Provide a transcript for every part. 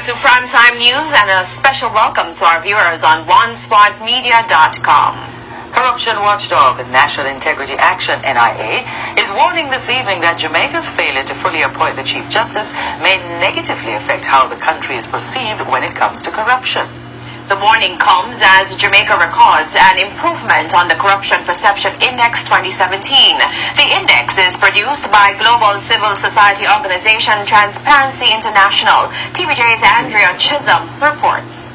back to Primetime News and a special welcome to our viewers on OneSpotMedia.com. Corruption watchdog National Integrity Action NIA is warning this evening that Jamaica's failure to fully appoint the Chief Justice may negatively affect how the country is perceived when it comes to corruption. The warning comes as Jamaica records an improvement on the Corruption Perception Index 2017. The index is produced by global civil society organization Transparency International. TVJ's Andrea Chisholm reports.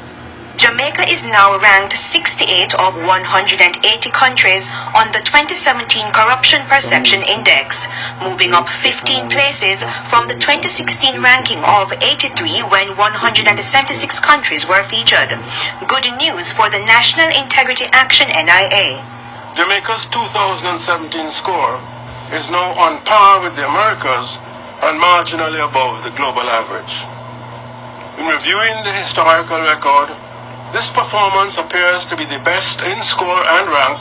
Jamaica is now ranked 68 of 180 countries on the 2017 Corruption Perception Index, moving up 15 places from the 2016 ranking of 83 when 176 countries were featured. Good news for the National Integrity Action NIA. Jamaica's 2017 score is now on par with the Americas and marginally above the global average. In reviewing the historical record, this performance appears to be the best in score and rank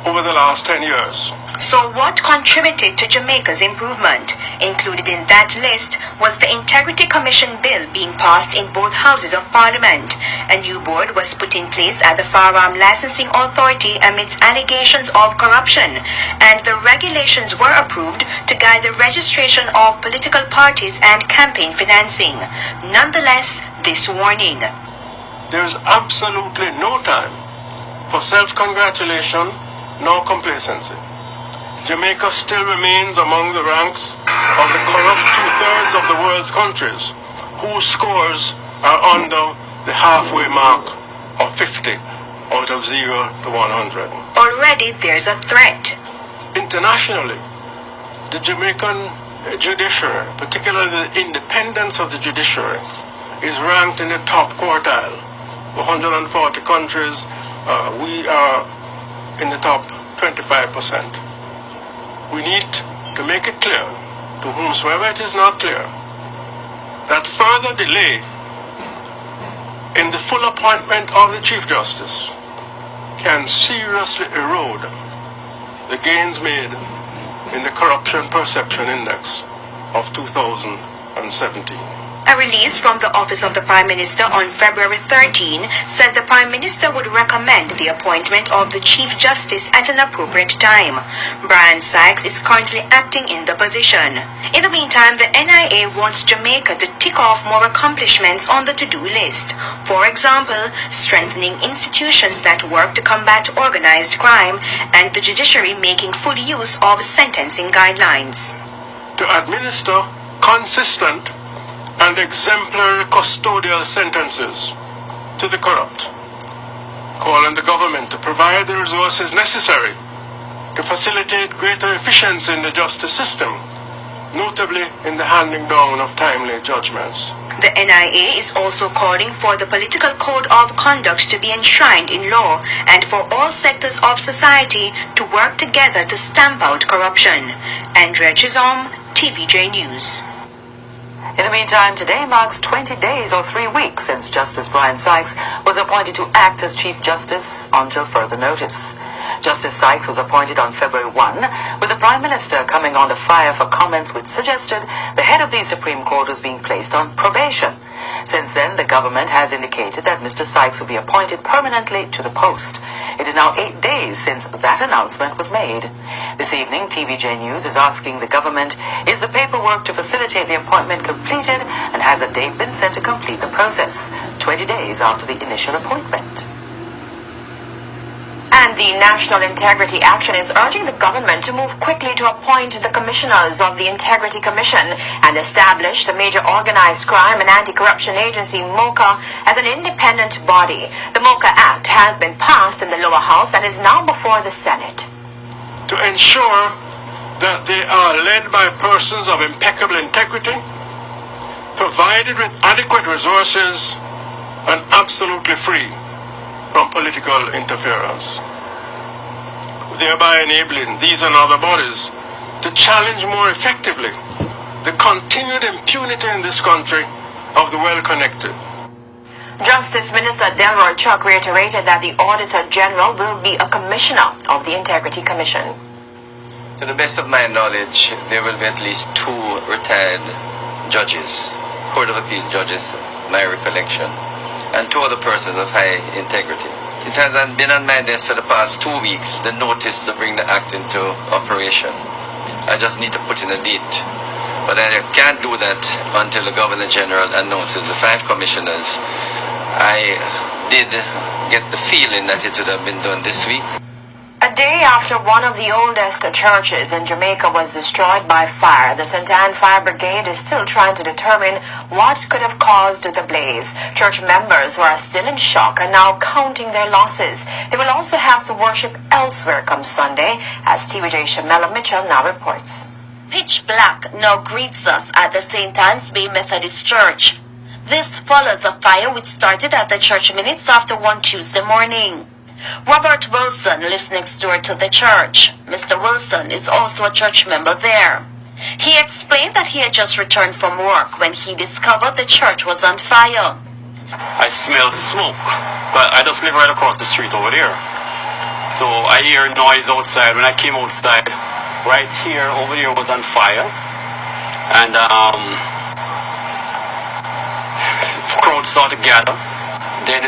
over the last 10 years. So what contributed to Jamaica's improvement? Included in that list was the Integrity Commission bill being passed in both houses of Parliament. A new board was put in place at the Firearm Licensing Authority amidst allegations of corruption, and the regulations were approved to guide the registration of political parties and campaign financing. Nonetheless, this warning. There is absolutely no time for self-congratulation nor complacency. Jamaica still remains among the ranks of the corrupt two-thirds of the world's countries whose scores are under the halfway mark of 50 out of 0 to 100. Already there's a threat. Internationally, the Jamaican judiciary, particularly the independence of the judiciary, is ranked in the top quartile. 140 countries, we are in the top 25%. We need to make it clear to whomsoever it is not clear that further delay in the full appointment of the Chief Justice can seriously erode the gains made in the Corruption Perception Index of 2017. A release from the Office of the Prime Minister on February 13 said the Prime Minister would recommend the appointment of the Chief Justice at an appropriate time. Brian Sykes is currently acting in the position. In the meantime, the NIA wants Jamaica to tick off more accomplishments on the to-do list. For example, strengthening institutions that work to combat organized crime and the judiciary making full use of sentencing guidelines. To administer consistent and exemplary custodial sentences to the corrupt, calling the government to provide the resources necessary to facilitate greater efficiency in the justice system, notably in the handing down of timely judgments. The NIA is also calling for the political code of conduct to be enshrined in law and for all sectors of society to work together to stamp out corruption. Andrea Chisholm, TVJ News. In the meantime, today marks 20 days or 3 weeks since Justice Brian Sykes was appointed to act as Chief Justice until further notice. Justice Sykes was appointed on February 1, with the Prime Minister coming under fire for comments which suggested the head of the Supreme Court was being placed on probation. Since then, the government has indicated that Mr. Sykes will be appointed permanently to the post. It is now 8 days since that announcement was made. This evening, TVJ News is asking the government, is the paperwork to facilitate the appointment completed, and has a date been set to complete the process, 20 days after the initial appointment? And the National Integrity Action is urging the government to move quickly to appoint the commissioners of the Integrity Commission and establish the Major Organized Crime and Anti-Corruption Agency, MOCA, as an independent body. The MOCA Act has been passed in the lower house and is now before the Senate. To ensure that they are led by persons of impeccable integrity, provided with adequate resources, and absolutely free from political interference, thereby enabling these and other bodies to challenge more effectively the continued impunity in this country of the well-connected. Justice Minister Delroy Chuck reiterated that the Auditor General will be a commissioner of the Integrity Commission. To the best of my knowledge, there will be at least 2 retired judges Court of Appeal judges, my recollection, and 2 other persons of high integrity. It has been on my desk for the past 2 weeks, the notice to bring the act into operation. I just need to put in a date. But I can't do that until the Governor General announces the 5 commissioners. I did get the feeling that it would have been done this week. A day after one of the oldest churches in Jamaica was destroyed by fire, the St. Anne Fire Brigade is still trying to determine what could have caused the blaze. Church members who are still in shock are now counting their losses. They will also have to worship elsewhere come Sunday, as TVJ Shamela Mitchell now reports. Pitch black now greets us at the St. Anne's Bay Methodist Church. This follows a fire which started at the church minutes after 1 Tuesday morning. Robert Wilson lives next door to the church. Mr. Wilson is also a church member there. He explained that he had just returned from work when he discovered the church was on fire. I smelled smoke, but I just live right across the street over there. So I hear noise outside. When I came outside, right here, over here was on fire. And crowds started to gather. Then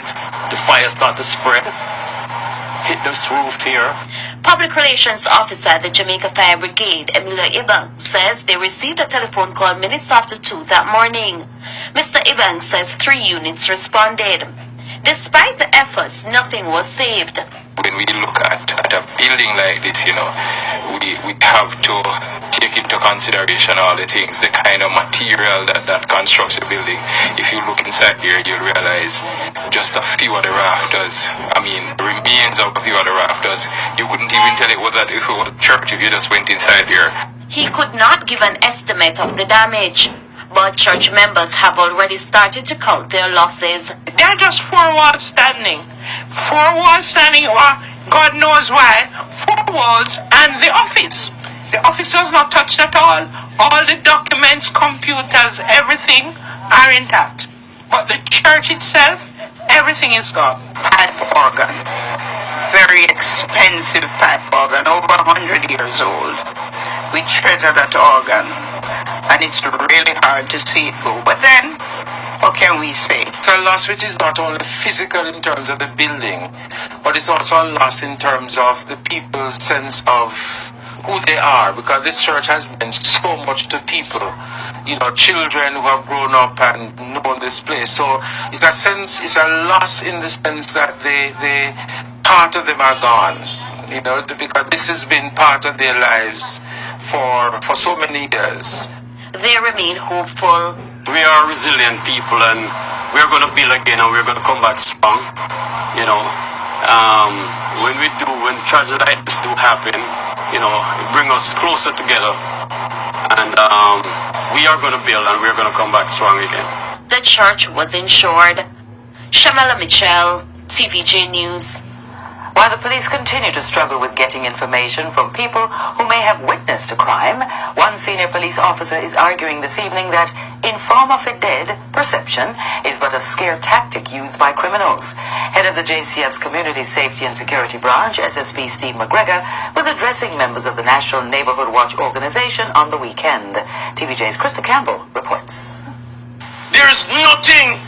the fire started to spread. Hit this roof here. Public Relations Officer at the Jamaica Fire Brigade, Emilio Ibang, says they received a telephone call minutes after 2 that morning. Mr. Ibang says 3 units responded. Despite the efforts, nothing was saved. When we look at a building like this, we have to take into consideration all the things, the kind of material that constructs a building. If you look inside here, you'll realize just a few of the rafters, remains of a few of the rafters. You couldn't even tell if it was a church if you just went inside here. He could not give an estimate of the damage, but church members have already started to count their losses. They're just 4 walls standing. 4 walls standing, God knows why. 4 walls and the office. The office was not touched at all. All the documents, computers, everything are intact. But the church itself, everything is gone. Pipe organ. Very expensive pipe organ, over 100 years old. We treasure that organ. And it's really hard to see it go. But then, what can we say? It's a loss which is not only physical in terms of the building, but it's also a loss in terms of the people's sense of who they are, because this church has meant so much to people. Children who have grown up and known this place. So it's a loss in the sense that they part of them are gone. Because this has been part of their lives for so many years. They remain hopeful. We are resilient people, and we're going to build again, and we're going to come back strong. When tragedies like this do happen, it brings us closer together, and we are going to build, and we're going to come back strong again. The church was insured. Shamela Mitchell, TVJ News. While the police continue to struggle with getting information from people who may have witnessed a crime, one senior police officer is arguing this evening that inform of a dead perception is but a scare tactic used by criminals. Head of the JCF's Community Safety and Security Branch, SSP Steve McGregor, was addressing members of the National Neighborhood Watch organization on the weekend. TVJ's Krista Campbell reports. There's nothing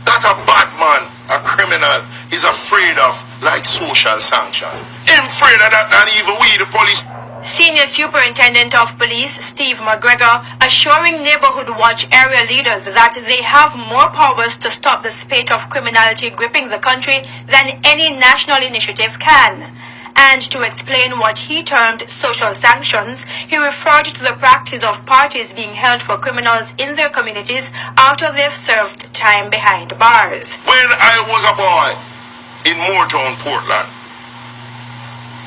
that a bad man, a criminal, is afraid of like social sanction. I'm afraid of that than even we, the police. Senior Superintendent of Police Steve McGregor assuring Neighborhood Watch area leaders that they have more powers to stop the spate of criminality gripping the country than any national initiative can. And to explain what he termed social sanctions, he referred to the practice of parties being held for criminals in their communities after they've served time behind bars. When I was a boy in Moortown, Portland,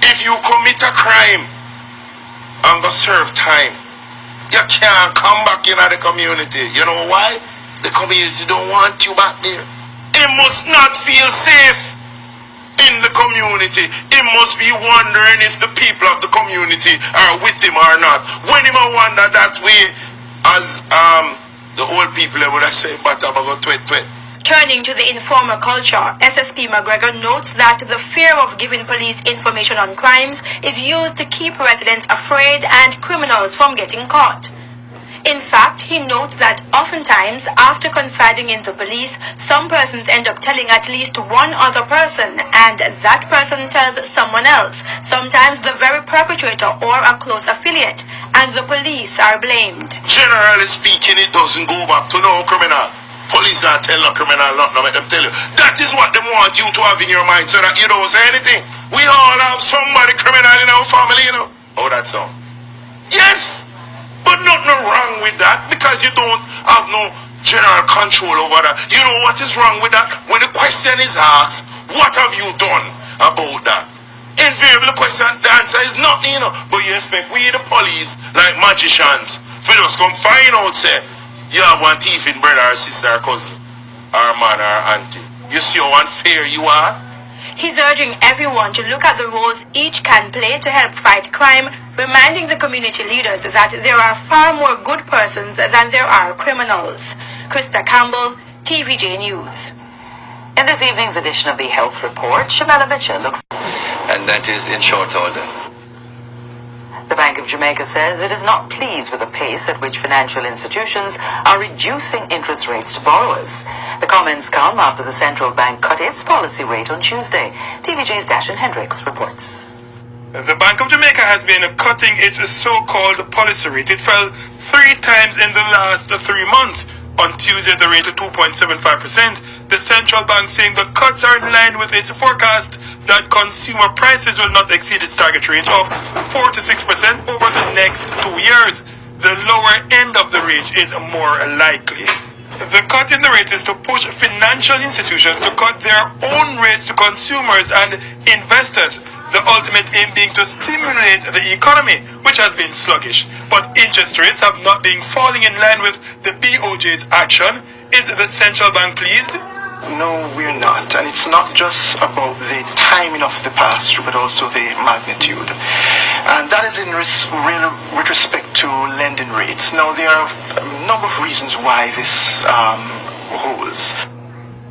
if you commit a crime and go serve time, you can't come back in the community. You know why? The community don't want you back there. It must not feel safe in the community. He must be wondering if the people of the community are with him or not. When him wonder that way, as the old people would have said, but I'm going to tweet. Turning to the informer culture, SSP McGregor notes that the fear of giving police information on crimes is used to keep residents afraid and criminals from getting caught. In fact, he notes that oftentimes, after confiding in the police, some persons end up telling at least one other person, and that person tells someone else, sometimes the very perpetrator or a close affiliate, and the police are blamed. Generally speaking, it doesn't go back to no criminal. Police not tell no criminal nothing, let them tell you. That is what they want you to have in your mind, so that you don't say anything. We all have somebody criminal in our family, you know. Oh, that's all. Yes, but nothing wrong with that, because you don't have no general control over that. You know what is wrong with that? When the question is asked, what have you done about that? Invariably the question, the answer is nothing, you know. But you expect we the police, like magicians, for just come find out, say, you have one thief in brother or sister or cousin, or man or auntie. You see how unfair you are? He's urging everyone to look at the roles each can play to help fight crime, reminding the community leaders that there are far more good persons than there are criminals. Krista Campbell, TVJ News. In this evening's edition of the Health Report, Shamala Mitchell looks... And that is in short order. The Bank of Jamaica says it is not pleased with the pace at which financial institutions are reducing interest rates to borrowers. The comments come after the central bank cut its policy rate on Tuesday. TVJ's Dashan Hendricks reports. The Bank of Jamaica has been cutting its so-called policy rate. It fell 3 times in the last 3 months. On Tuesday, the rate of 2.75%. The central bank saying the cuts are in line with its forecast that consumer prices will not exceed its target range of 4 to 6% over the next 2 years. The lower end of the range is more likely. The cut in the rate is to push financial institutions to cut their own rates to consumers and investors. The ultimate aim being to stimulate the economy, which has been sluggish. But interest rates have not been falling in line with the BOJ's action. Is the central bank pleased? No, we're not. And it's not just about the timing of the pass-through, but also the magnitude. And that is with respect to lending rates. Now, there are a number of reasons why this holds.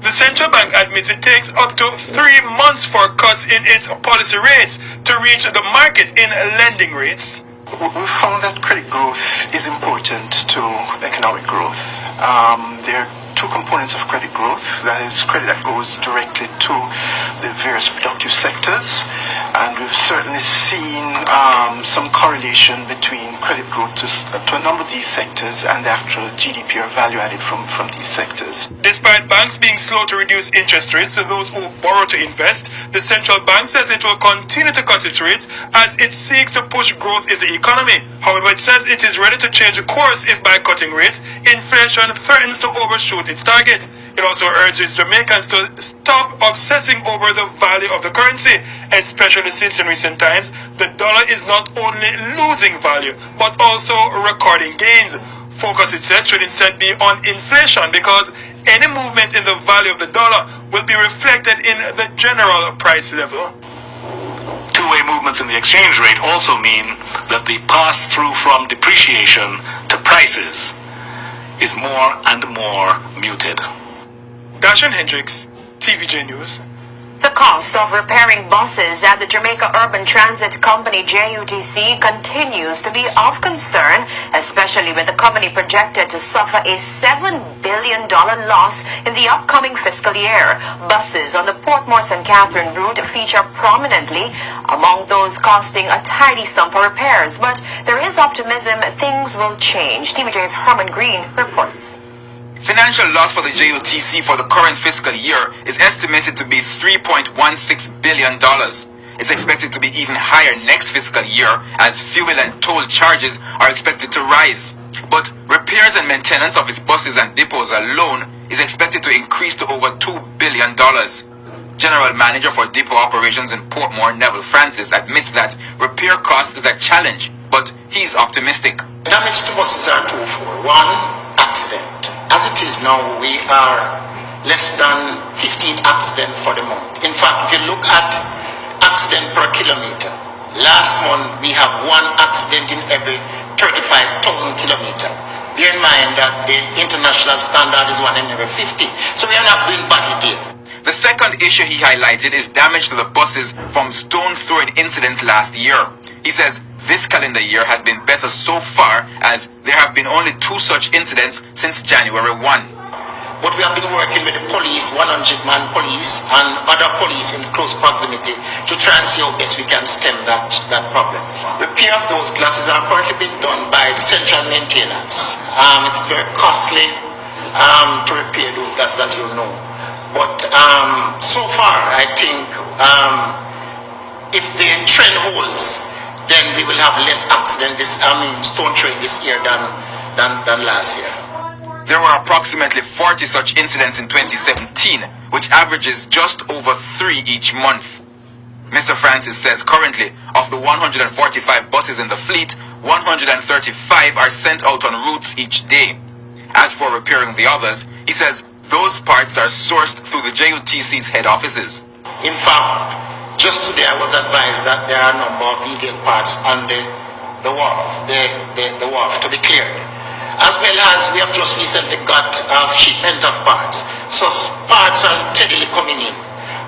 The central bank admits it takes up to 3 months for cuts in its policy rates to reach the market in lending rates. We found that credit growth is important to economic growth. There are 2 components of credit growth. That is credit that goes directly to the various productive sectors. And we've certainly seen some correlation between credit growth to a number of these sectors and the actual GDP or value added from these sectors. Despite banks being slow to reduce interest rates to those who borrow to invest, the central bank says it will continue to cut its rates as it seeks to push growth in the economy. However, it says it is ready to change course if by cutting rates, inflation threatens to overshoot its target. It also urges Jamaicans to stop obsessing over the value of the currency, especially since in recent times, the dollar is not only losing value, but also recording gains. Focus, it said, should instead be on inflation because any movement in the value of the dollar will be reflected in the general price level. Two-way movements in the exchange rate also mean that the pass-through from depreciation to prices is more and more muted. Dashan Hendricks, TVJ News. The cost of repairing buses at the Jamaica Urban Transit Company JUTC continues to be of concern, especially with the company projected to suffer a $7 billion loss in the upcoming fiscal year. Buses on the Portmore St. Catherine route feature prominently among those costing a tidy sum for repairs. But there is optimism things will change. TVJ's Herman Green reports. Financial loss for the JUTC for the current fiscal year is estimated to be $3.16 billion. It's expected to be even higher next fiscal year as fuel and toll charges are expected to rise. But repairs and maintenance of its buses and depots alone is expected to increase to over $2 billion. General Manager for Depot Operations in Portmore, Neville Francis, admits that repair cost is a challenge, but he's optimistic. Damage to buses are twofold. One, accident. As it is now, we are less than 15 accidents for the month. In fact, if you look at accident per kilometer, last month we have 1 accident in every 35,000 kilometers. Bear in mind that the international standard is 1 in every 50. So we are not doing badly there. The second issue he highlighted is damage to the buses from stone throwing incidents last year. He says this calendar year has been better so far, as there have been only 2 such incidents since January 1. But we have been working with the police, 100-man police, and other police in close proximity to try and see how best we can stem that problem. Repair of those glasses are currently being done by the central maintenance. It's very costly to repair those glasses, as you know. But so far, I think if the trend holds, then we will have less accident, stone throwing this year than last year. There were approximately 40 such incidents in 2017, which averages just over 3 each month. Mr. Francis says currently, of the 145 buses in the fleet, 135 are sent out on routes each day. As for repairing the others, he says those parts are sourced through the JUTC's head offices. In fact, just today I was advised that there are a number of VDL parts on the wharf to be cleared. As well as we have just recently got a shipment of parts. So parts are steadily coming in,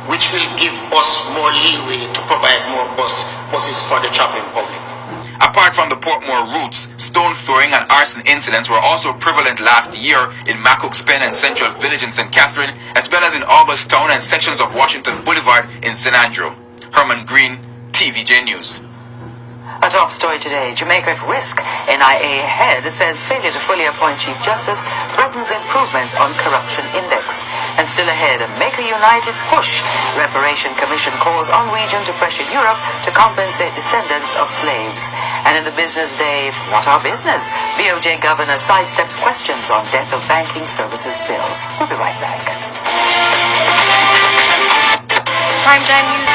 which will give us more leeway to provide more buses for the traveling public. Apart from the Portmore routes, stone throwing and arson incidents were also prevalent last year in Macook's Pen and Central Village in St. Catherine, as well as in Augusttown and sections of Washington Boulevard in St. Andrew. Herman Green, TVJ News. A top story today, Jamaica at risk. NIA head says failure to fully appoint Chief Justice threatens improvements on corruption index. And still ahead, make a united push. Reparation Commission calls on region to pressure Europe to compensate descendants of slaves. And in the business day, it's not our business. BOJ governor sidesteps questions on death of banking services bill. We'll be right back. Primetime News.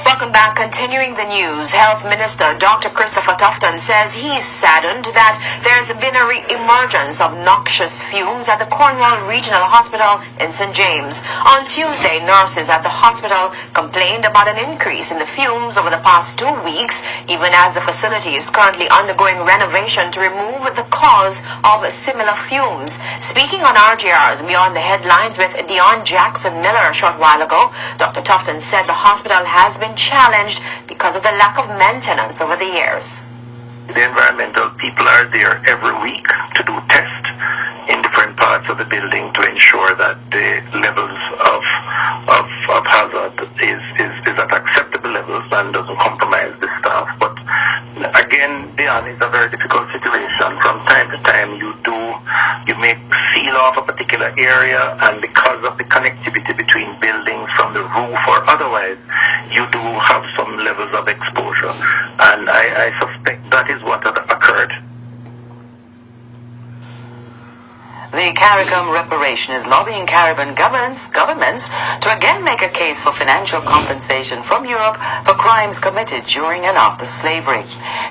Welcome back. Continuing the news, Health Minister Dr. Christopher Tufton says he's saddened that there's been a re-emergence of noxious fumes at the Cornwall Regional Hospital in St. James. On Tuesday, nurses at the hospital complained about an increase in the fumes over the past 2 weeks, even as the facility is currently undergoing renovation to remove the cause of similar fumes. Speaking on RGR's Beyond the Headlines with Dion Jackson Miller a short while ago, Dr. Tufton said the hospital has been challenged because of the lack of maintenance over the years. The environmental people are there every week to do tests in different parts of the building to ensure that the levels of hazard is at acceptable levels and doesn't compromise the staff. But again, it's a very difficult situation. From time to time you may seal off a particular area, and because of the connectivity between buildings from the roof or otherwise, you do have some levels of exposure. And I suspect that is what had occurred. The CARICOM reparation is lobbying Caribbean governments to again make a case for financial compensation from Europe for crimes committed during and after slavery.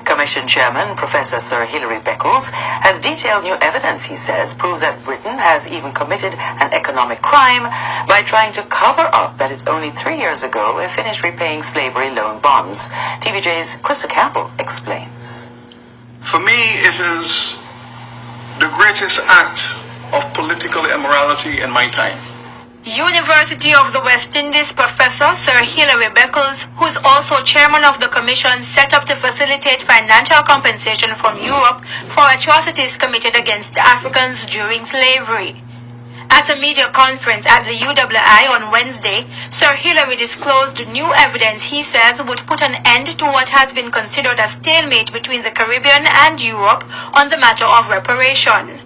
Commission Chairman Professor Sir Hilary Beckles has detailed new evidence, he says, proves that Britain has even committed an economic crime by trying to cover up that it only 3 years ago it finished repaying slavery loan bonds. TVJ's Krista Campbell explains. For me, it is the greatest act of political immorality in my time. University of the West Indies Professor Sir Hilary Beckles, who is also chairman of the commission set up to facilitate financial compensation from Europe for atrocities committed against Africans during slavery. At a media conference at the UWI on Wednesday, Sir Hilary disclosed new evidence he says would put an end to what has been considered a stalemate between the Caribbean and Europe on the matter of reparation.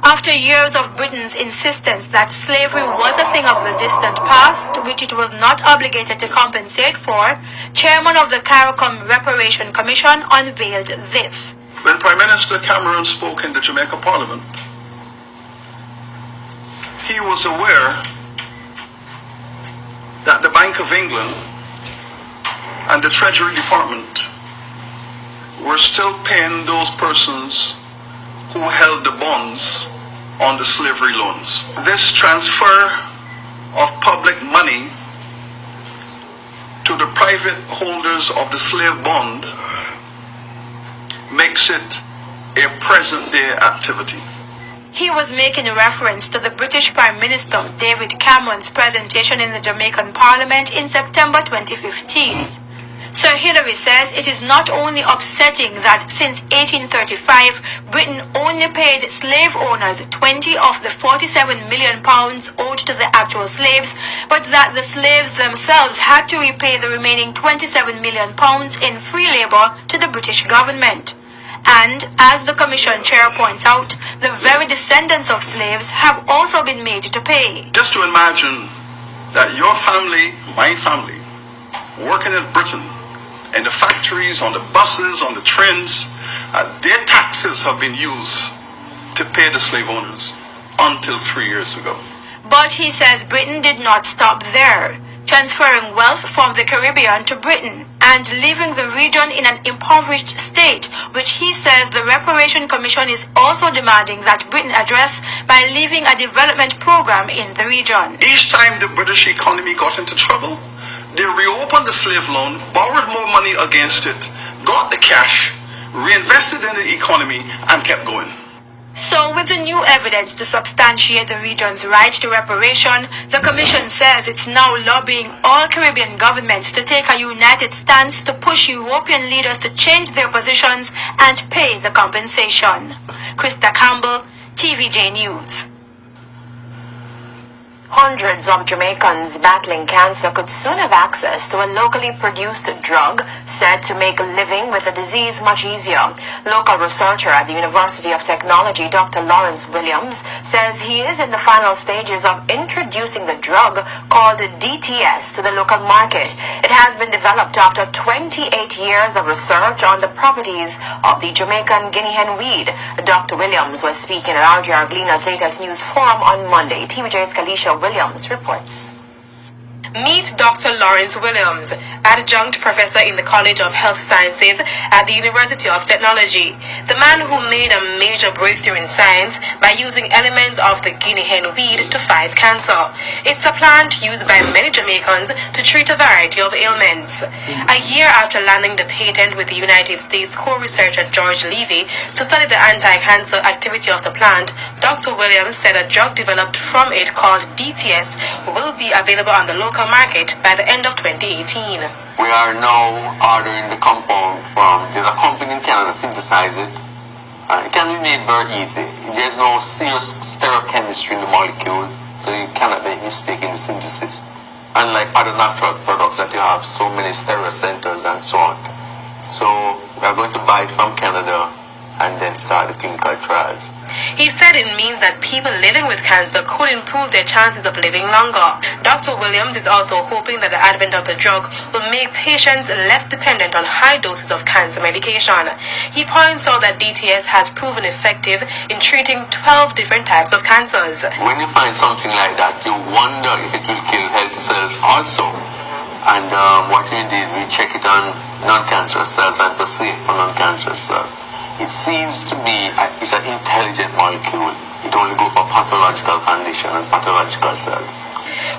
After years of Britain's insistence that slavery was a thing of the distant past, which it was not obligated to compensate for, Chairman of the CARICOM Reparation Commission unveiled this. When Prime Minister Cameron spoke in the Jamaica Parliament, he was aware that the Bank of England and the Treasury Department were still paying those persons who held the bonds on the slavery loans. This transfer of public money to the private holders of the slave bond makes it a present-day activity. He was making a reference to the British Prime Minister David Cameron's presentation in the Jamaican Parliament in September 2015. Sir Hilary says it is not only upsetting that since 1835, Britain only paid slave owners 20 of the £47 million owed to the actual slaves, but that the slaves themselves had to repay the remaining £27 million in free labour to the British government. And, as the Commission chair points out, the very descendants of slaves have also been made to pay. Just to imagine that your family, my family, working in Britain, in the factories, on the buses, on the trains, their taxes have been used to pay the slave owners until 3 years ago. But he says Britain did not stop there, transferring wealth from the Caribbean to Britain and leaving the region in an impoverished state, which he says the Reparation Commission is also demanding that Britain address by leaving a development program in the region. Each time the British economy got into trouble, they reopened the slave loan, borrowed more money against it, got the cash, reinvested in the economy, and kept going. So, with the new evidence to substantiate the region's right to reparation, the Commission says it's now lobbying all Caribbean governments to take a united stance to push European leaders to change their positions and pay the compensation. Krista Campbell, TVJ News. Hundreds of Jamaicans battling cancer could soon have access to a locally produced drug said to make living with the disease much easier. Local researcher at the University of Technology, Dr. Lawrence Williams, says he is in the final stages of introducing the drug called DTS to the local market. It has been developed after 28 years of research on the properties of the Jamaican guinea hen weed. Dr. Williams was speaking at RGR Gleaner's latest news forum on Monday. TVJ's Kalisha Williams reports. Meet Dr. Lawrence Williams, adjunct professor in the College of Health Sciences at the University of Technology, the man who made a major breakthrough in science by using elements of the guinea hen weed to fight cancer. It's a plant used by many Jamaicans to treat a variety of ailments. A year after landing the patent with the United States co-researcher George Levy to study the anti-cancer activity of the plant, Dr. Williams said a drug developed from it called DTS will be available on the local market by the end of 2018. We are now ordering the compound from, there's a company in Canada synthesize it. It can be made very easy. There's no serious stereochemistry in the molecule, so you cannot make mistake in the synthesis. Unlike other natural products that you have so many stereo centers and so on. So we are going to buy it from Canada and then start the clinical trials. He said it means that people living with cancer could improve their chances of living longer. Dr. Williams is also hoping that the advent of the drug will make patients less dependent on high doses of cancer medication. He points out that DTS has proven effective in treating 12 different types of cancers. When you find something like that, you wonder if it will kill healthy cells also. And what we did, we check it on non-cancerous cells and for safe for non-cancerous cells. It seems to be it's an intelligent molecule. It only goes for pathological condition and pathological cells.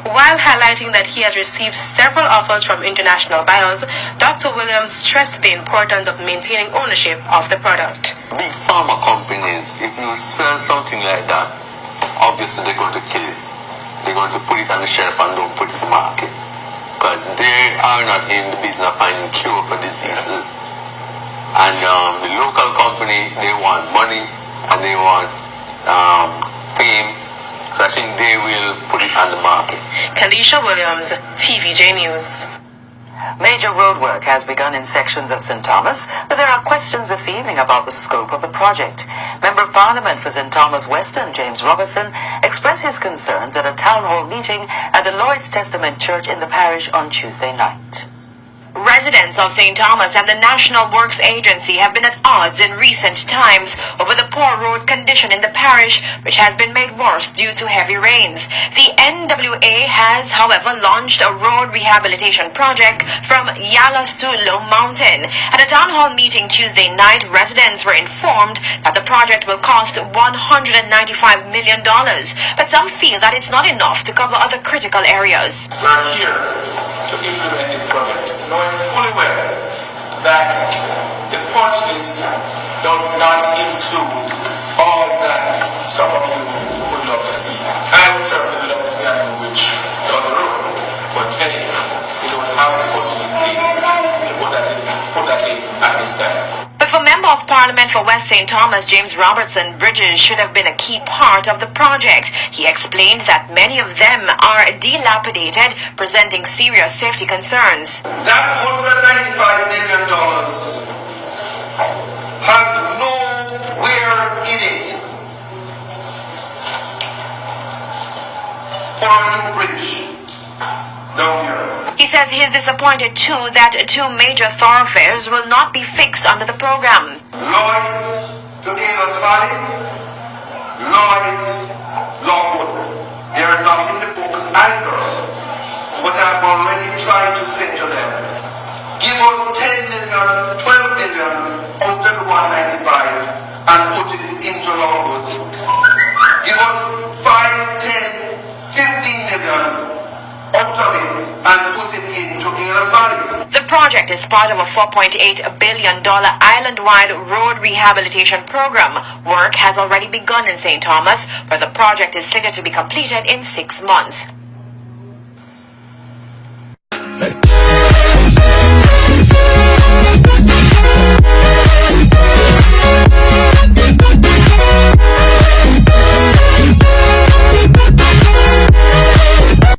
While highlighting that he has received several offers from international buyers, Dr. Williams stressed the importance of maintaining ownership of the product. Big pharma companies, if you sell something like that, obviously they're going to kill it. They're going to put it on the shelf and don't put it in the market. Because they are not in the business of finding cure for diseases. And the local company, they want money and they want fame. So I think they will put it on the market. Kalisha Williams, TVJ News. Major roadwork has begun in sections of St. Thomas, but there are questions this evening about the scope of the project. Member of Parliament for St. Thomas Western, James Robertson, expressed his concerns at a town hall meeting at the Lloyd's Testament Church in the parish on Tuesday night. Residents of St. Thomas and the National Works Agency have been at odds in recent times over the poor road condition in the parish, which has been made worse due to heavy rains. The NWA has, however, launched a road rehabilitation project from Yalas to Low Mountain. At a town hall meeting Tuesday night, residents were informed that the project will cost $195 million, but some feel that it's not enough to cover other critical areas. We're here to implement this project, knowing fully well that the punch list does not include all that some of you would love to see. I would certainly love to see an language down the road, but hey, we don't have the funding in place to put Parliament for West St. Thomas, James Robertson, bridges should have been a key part of the project. He explained that many of them are dilapidated, presenting serious safety concerns. That $195 million has nowhere in it for a new bridge down here. He says he is disappointed too that two major thoroughfares will not be fixed under the program. Lloyds to Avis Valley, Lloyds, Lockwood. They are not in the book either. But I'm already trying to say to them, give us 10 million, 12 million out of the 195 and put it into Lockwood. Give us 5, 10, 15 million out of it and put it into Avis Valley. The project is part of a $4.8 billion island-wide road rehabilitation program. Work has already begun in St. Thomas, where the project is slated to be completed in 6 months.